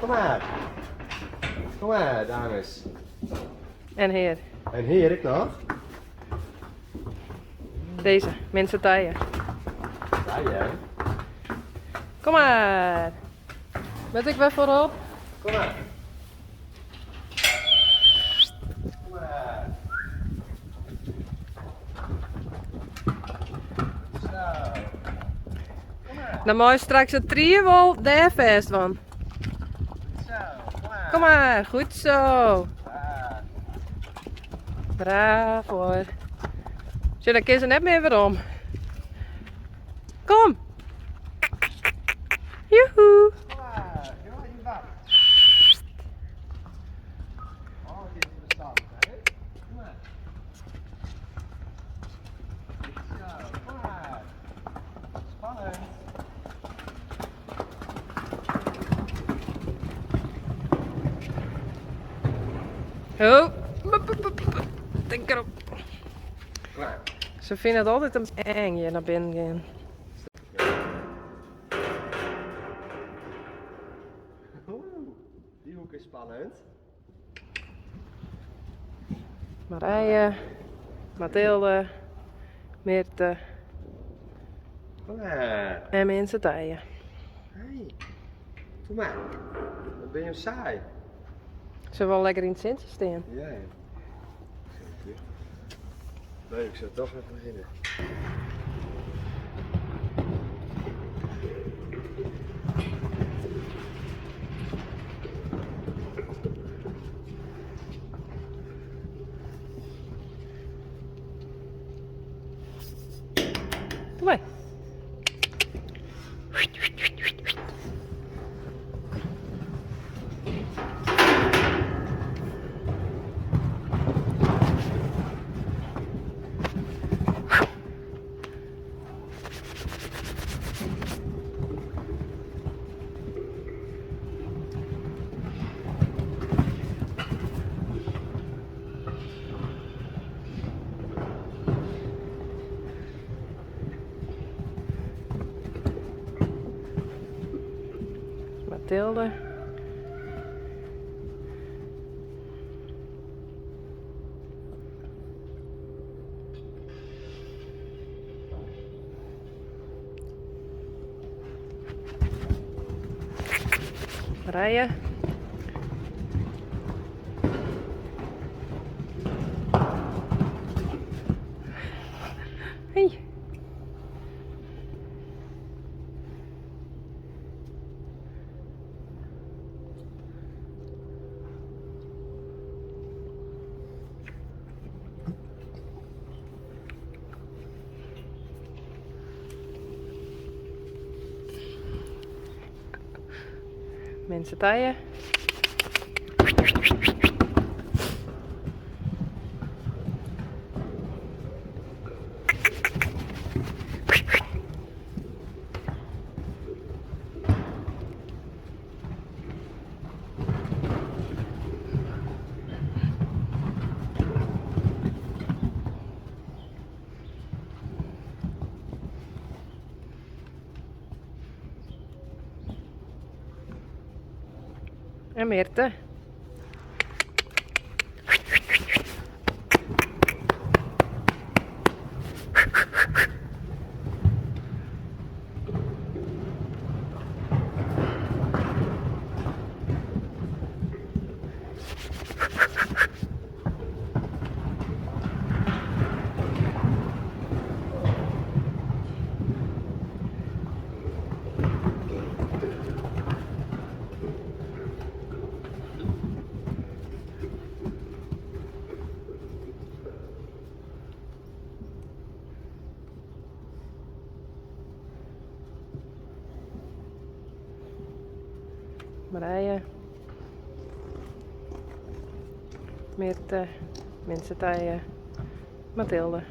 maar. Kom maar, dames. En heer. En heer, ik nog. Deze, mensen taaien. Ja, jij. Kom maar. Met ik weer voorop. Kom maar. Kom maar. Zo. Kom maar. Dan moet je straks het trieën wel daar vast van. Zo, kom maar. Kom maar, goed zo. Ah. Braaf hoor. Zo, dan kun je net meer weer om. Kom. Joehoe. Kom maar. Doe maar die bak. Oh, dit is bestand, hè? Kom maar. Zo, kom maar. Spannend. Oh. Denk erop. Kom maar. Ze vinden het altijd een eng hier naar binnen gaan. Oeh, die hoek is spannend. Marije, Mathilde, Meerte Kom maar. en mensen taaien. Hey. Kom maar. Dan ben je saai. Ze wel lekker in het centje staan. Ja. Leuk, ik zou toch even beginnen. Doe maar. Mathilde. Marije. Hey. Mensen taaien. En Meerte. Marije. Meerte. Mensen taaien. Mathilde.